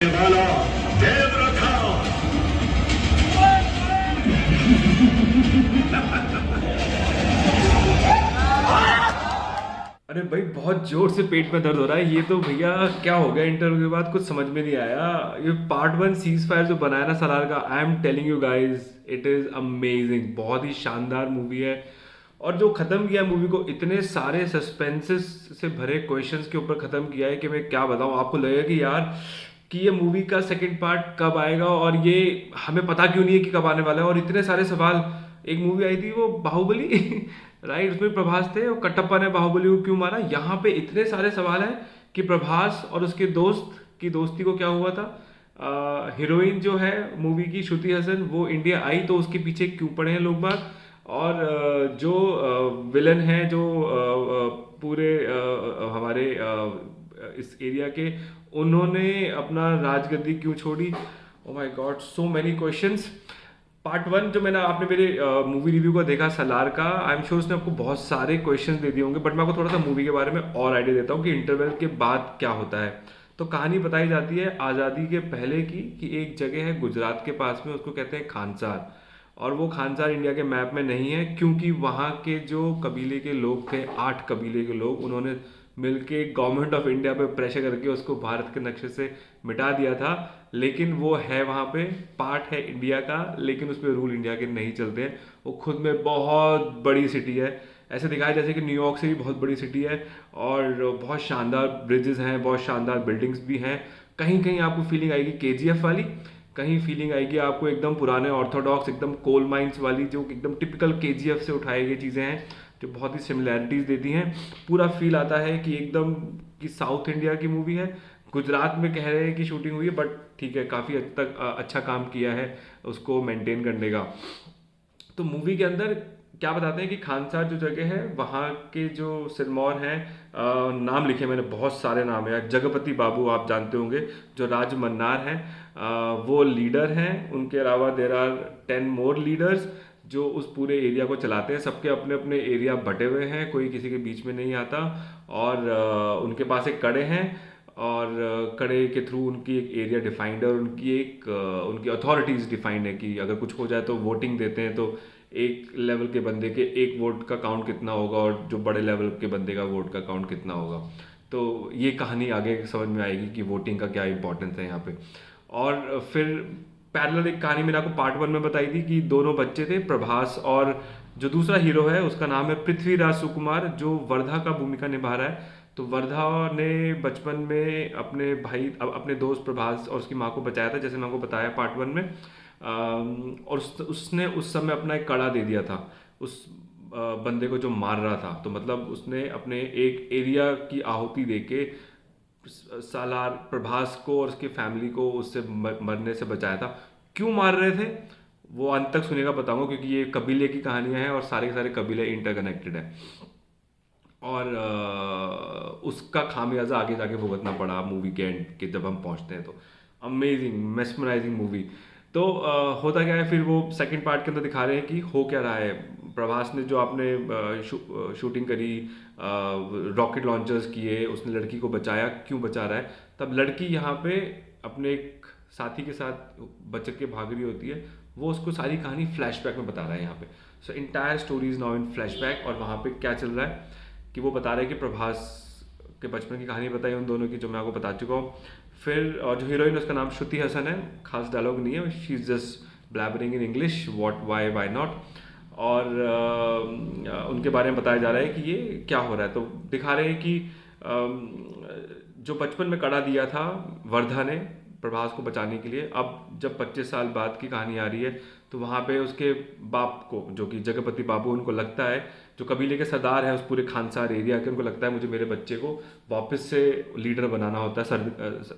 वाला देवरथा। अरे भाई बहुत जोर से पेट में दर्द हो रहा है। ये तो भैया क्या हो गया इंटरव्यू के बाद, कुछ समझ में नहीं आया। ये पार्ट 1 सीज फायर जो बनाया ना सलार का, I am telling you guys it is amazing. बहुत ही शानदार मूवी है। और जो खत्म किया मूवी को, इतने सारे सस्पेंसेस से भरे क्वेश्चंस के ऊपर खत्म किया है कि मैं क्या बताऊं। आपको लगेगा कि यार कि ये मूवी का सेकंड पार्ट कब आएगा और ये हमें पता क्यों नहीं है कि कब आने वाला है। और इतने सारे सवाल। एक मूवी आई थी वो बाहुबली राइट, उसमें प्रभास थे और कटप्पा ने बाहुबली को क्यों मारा। यहाँ पे इतने सारे सवाल हैं कि प्रभास और उसके दोस्त की दोस्ती को क्या हुआ था। हीरोइन जो है मूवी की श्रुति हसन, वो इंडिया आई तो उसके पीछे क्यों पड़े हैं लोग बाग। और जो विलन है जो पूरे हमारे इस एरिया के, उन्होंने अपना राजगद्दी क्यों छोड़ी। Oh my God, so many questions. Part 1 जो मैंने आपने मेरे मूवी रिव्यू का देखा सलार का, आई एम श्योर उसने आपको बहुत सारे क्वेश्चंस दे दिए होंगे। बट मैं आपको थोड़ा सा मूवी के बारे में और आइडिया देता हूँ कि इंटरवल के बाद क्या होता है। तो कहानी बताई जाती है आज़ादी के पहले की, कि एक जगह है गुजरात के पास में, उसको कहते हैं खानसार। और वो खानसार इंडिया के मैप में नहीं है, क्योंकि वहाँ के जो कबीले के लोग थे, 8 कबीले के लोग, उन्होंने मिलके गवर्नमेंट ऑफ इंडिया पे प्रेशर करके उसको भारत के नक्शे से मिटा दिया था। लेकिन वो है वहाँ पे, पार्ट है इंडिया का, लेकिन उस पर रूल इंडिया के नहीं चलते हैं। वो खुद में बहुत बड़ी सिटी है। ऐसे दिखाया जैसे कि न्यूयॉर्क से भी बहुत बड़ी सिटी है। और बहुत शानदार ब्रिजेस हैं, बहुत शानदार बिल्डिंग्स भी हैं। कहीं कहीं आपको फीलिंग आएगी केजीएफ वाली, कहीं फीलिंग आएगी आपको एकदम पुराने ऑर्थोडॉक्स, एकदम कोल माइंस वाली, जो एकदम टिपिकल केजीएफ से उठाई गई चीज़ें हैं, जो बहुत ही सिमिलैरिटीज़ देती हैं। पूरा फील आता है कि एकदम कि साउथ इंडिया की मूवी है। गुजरात में कह रहे हैं कि शूटिंग हुई है, बट ठीक है, काफ़ी हद तक अच्छा काम किया है उसको मेंटेन करने का। तो मूवी के अंदर क्या बताते हैं कि खानसार जो जगह है, वहाँ के जो सिरमौर हैं, नाम लिखे मैंने, बहुत सारे नाम है। जगपति बाबू आप जानते होंगे, जो राज मन्नार हैं, वो लीडर हैं। उनके अलावा देर आर 10 मोर लीडर्स जो उस पूरे एरिया को चलाते हैं। सबके अपने अपने एरिया बटे हुए हैं, कोई किसी के बीच में नहीं आता। और उनके पास एक कड़े हैं, और कड़े के थ्रू उनकी एक एरिया डिफाइंड है, और उनकी एक उनकी अथॉरिटीज़ डिफाइंड है कि अगर कुछ हो जाए तो वोटिंग देते हैं, तो एक लेवल के बंदे के एक वोट का काउंट कितना होगा और जो बड़े लेवल के बंदे का वोट का काउंट कितना होगा। तो ये कहानी आगे समझ में आएगी कि वोटिंग का क्या इंपॉर्टेंस है यहाँ पे। और फिर पैरेलल एक कहानी मैंने आपको पार्ट 1 में बताई थी कि दोनों बच्चे थे, प्रभास और जो दूसरा हीरो है उसका नाम है पृथ्वीराज सुकुमार, जो वर्धा का भूमिका निभा रहा है। तो वर्धा ने बचपन में अपने भाई अपने दोस्त प्रभास और उसकी माँ को बचाया था, जैसे मैं आपको बताया पार्ट 1 में। और उसने उस समय अपना एक कड़ा दे दिया था उस बंदे को जो मार रहा था। तो मतलब उसने अपने एक एरिया की आहुति देके सालार प्रभास को और उसकी फैमिली को उससे मरने से बचाया था। क्यों मार रहे थे वो अंत तक सुनेगा बताऊंगा, क्योंकि ये कबीले की कहानियां हैं और सारे के सारे कबीले इंटरकनेक्टेड है। और उसका खामियाजा आगे जाके भुगतना पड़ा मूवी के एंड के जब हम पहुंचते हैं। तो अमेजिंग मेस्मराइजिंग मूवी। तो होता क्या है फिर, वो सेकंड पार्ट के अंदर दिखा रहे हैं कि हो क्या रहा है। प्रभास ने जो आपने शूटिंग करी, रॉकेट लॉन्चर्स किए, उसने लड़की को बचाया, क्यों बचा रहा है। तब लड़की यहाँ पे अपने एक साथी के साथ बच के भाग रही होती है। वो उसको सारी कहानी फ्लैशबैक में बता रहा है यहाँ पे। So entire story is now in flashback. और वहाँ पे क्या चल रहा है कि वो बता रहे हैं कि प्रभास के बचपन की कहानी बताई उन दोनों की, जो मैं आपको बता चुका हूँ। फिर और जो हीरोइन है उसका नाम श्रुति हसन है, खास डायलॉग नहीं है, she is just blabbering in English, what why not. और उनके बारे में बताया जा रहा है कि ये क्या हो रहा है। तो दिखा रहे हैं कि जो बचपन में कड़ा दिया था वर्धा ने प्रभास को बचाने के लिए, अब जब 25 साल बाद की कहानी आ रही है, तो वहाँ पे उसके बाप को, जो कि जगपति बाबू, उनको लगता है, जो कबीले के सरदार हैं उस पूरे खानसार एरिया के, उनको लगता है मुझे मेरे बच्चे को वापस से लीडर बनाना होता है,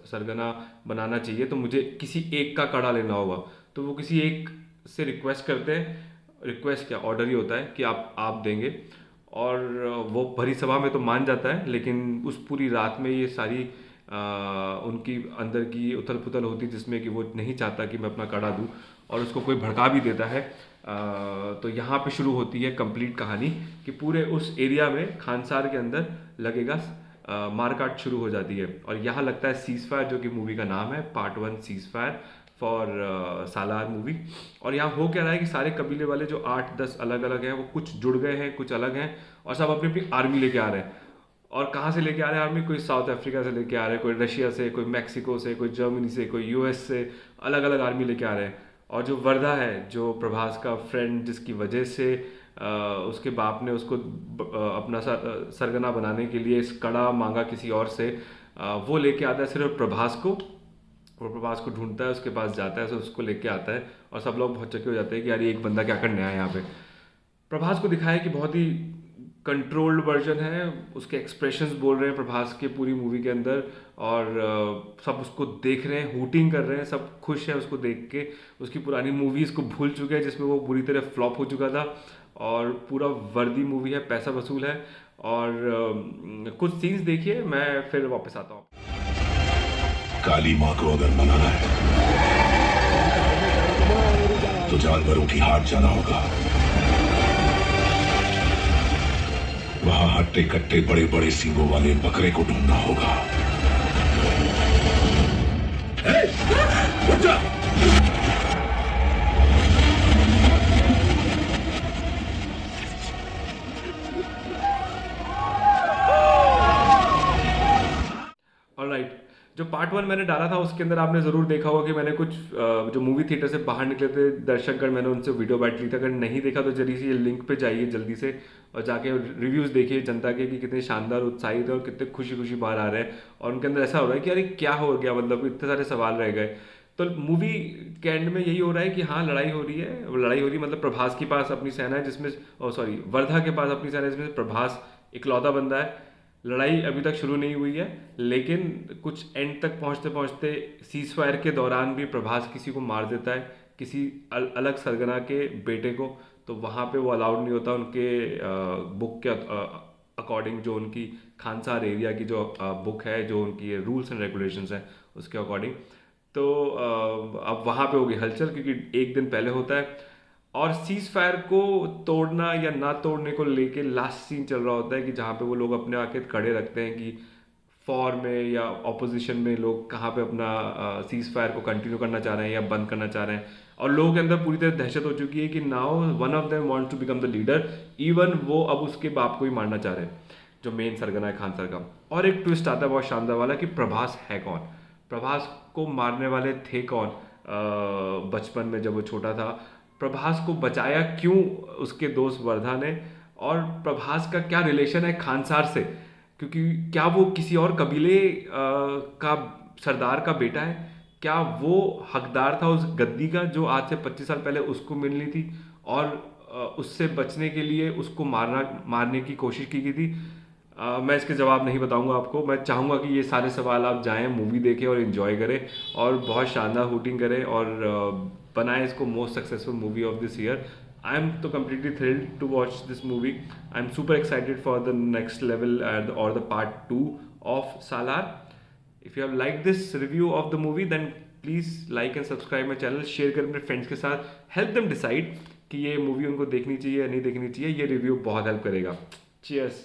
सरगना बनाना चाहिए, तो मुझे किसी एक का कड़ा लेना होगा। तो वो किसी एक से रिक्वेस्ट करते हैं। रिक्वेस्ट क्या, ऑर्डर ही होता है कि आप देंगे। और वो भरी सभा में तो मान जाता है, लेकिन उस पूरी रात में ये सारी उनकी अंदर की उथल पुथल होती, जिसमें कि वो नहीं चाहता कि मैं अपना कड़ा दूं, और उसको कोई भड़का भी देता है। तो यहाँ पे शुरू होती है कंप्लीट कहानी कि पूरे उस एरिया में खानसार के अंदर लगेगा मारकाट शुरू हो जाती है। और यहाँ लगता है सीज फायर, जो कि मूवी का नाम है, part 1 ceasefire for Salaar movie. और यहाँ हो क्या रहा है कि सारे कबीले वाले जो 8-10 अलग अलग हैं, वो कुछ जुड़ गए हैं, कुछ अलग हैं, और सब अपनी अपनी आर्मी लेके आ रहे हैं। और कहाँ से लेके आ रहे हैं आर्मी? कोई साउथ अफ्रीका से लेके आ रहे हैं, कोई रशिया से, कोई मैक्सिको से, कोई जर्मनी से, कोई यूएस से, अलग अलग आर्मी लेके आ रहे हैं। और जो वर्धा है, जो प्रभास का फ्रेंड, जिसकी वजह से उसके बाप ने उसको अपना सरगना बनाने के लिए इस कड़ा मांगा किसी और से, वो लेके आता है सिर्फ प्रभास को। वो प्रभास को ढूंढता है, उसके पास जाता है, उसको लेके आता है, और सब लोग बहुत चक्के हो जाते हैं कि यार ये एक बंदा क्या करने आया यहाँ पे। प्रभास को दिखाया कि बहुत ही कंट्रोल्ड वर्जन है, उसके एक्सप्रेशंस बोल रहे हैं प्रभास के पूरी मूवी के अंदर, और सब उसको देख रहे हैं, हूटिंग कर रहे हैं, सब खुश है उसको देख के। उसकी पुरानी मूवीज़ को भूल चुके हैं जिसमें वो बुरी तरह फ्लॉप हो चुका था, और पूरा वर्दी मूवी है, पैसा वसूल है। और कुछ सीन्स देखिए, मैं फिर वापस आता हूँ। काली माँ को अगर मनाना है तो जानवरों की हाट जाना होगा। वहां हट्टे कट्टे बड़े बड़े सींगों वाले बकरे को ढूंढना होगा। उठ जा! ऑलराइट, जो पार्ट 1 मैंने डाला था उसके अंदर आपने ज़रूर देखा होगा कि मैंने कुछ जो मूवी थिएटर से बाहर निकले थे दर्शकगण, मैंने उनसे वीडियो बाइट ली था। अगर नहीं देखा तो जल्दी से ये लिंक पे जाइए जल्दी से, और जाके रिव्यूज़ देखिए जनता के कि कितने शानदार, उत्साहित है और कितने खुशी खुशी बाहर आ रहे हैं। और उनके अंदर ऐसा हो रहा है कि अरे क्या हो गया, मतलब इतने सारे सवाल रह गए। तो मूवी के एंड में यही हो रहा है कि हाँ, लड़ाई हो रही है, लड़ाई हो रही है, मतलब प्रभास के पास अपनी सेना है जिसमें, वर्धा के पास अपनी सेना है जिसमें प्रभास इकलौता बंदा है। लड़ाई अभी तक शुरू नहीं हुई है, लेकिन कुछ एंड तक पहुंचते पहुंचते सीज फायर के दौरान भी प्रभास किसी को मार देता है, किसी अलग सरगना के बेटे को। तो वहाँ पे वो अलाउड नहीं होता उनके बुक के अकॉर्डिंग, जो उनकी खानसार एरिया की जो बुक है, जो उनकी रूल्स एंड रेगुलेशंस हैं उसके अकॉर्डिंग। तो अब वहाँ पे होगी हलचल, क्योंकि एक दिन पहले होता है। और सीज फायर को तोड़ना या ना तोड़ने को लेके लास्ट सीन चल रहा होता है कि जहाँ पे वो लोग अपने आके खड़े रखते हैं कि फॉर में या ऑपोजिशन में लोग कहाँ पे अपना सीज फायर को कंटिन्यू करना चाह रहे हैं या बंद करना चाह रहे हैं। और लोगों के अंदर पूरी तरह दहशत हो चुकी है कि now one of them wants to become the leader, even वो अब उसके बाप को ही मारना चाह रहे हैं, जो मेन सरगना है खान सर का। और एक ट्विस्ट आता है बहुत शानदार वाला कि प्रभास है कौन, प्रभास को मारने वाले थे कौन। बचपन में जब वो छोटा था, प्रभास को बचाया क्यों उसके दोस्त वर्धा ने, और प्रभास का क्या रिलेशन है खानसार से, क्योंकि क्या वो किसी और कबीले का सरदार का बेटा है, क्या वो हकदार था उस गद्दी का जो आज से 25 साल पहले उसको मिलनी थी, और उससे बचने के लिए उसको मारने की कोशिश की गई थी। मैं इसके जवाब नहीं बताऊंगा आपको। मैं चाहूँगा कि ये सारे सवाल आप जाएं, मूवी देखें और इन्जॉय करें, और बहुत शानदार हूटिंग करें, और बनाएं इसको most successful movie of this year. I am तो completely thrilled to watch this movie. I'm super excited for the next level or the part 2 of Salar. If you have liked this review of the movie, then please like and subscribe my channel. Share करें अपने friends के साथ, help them decide कि ये movie उनको देखनी चाहिए या नहीं देखनी चाहिए। ये रिव्यू बहुत हेल्प करेगा। Cheers.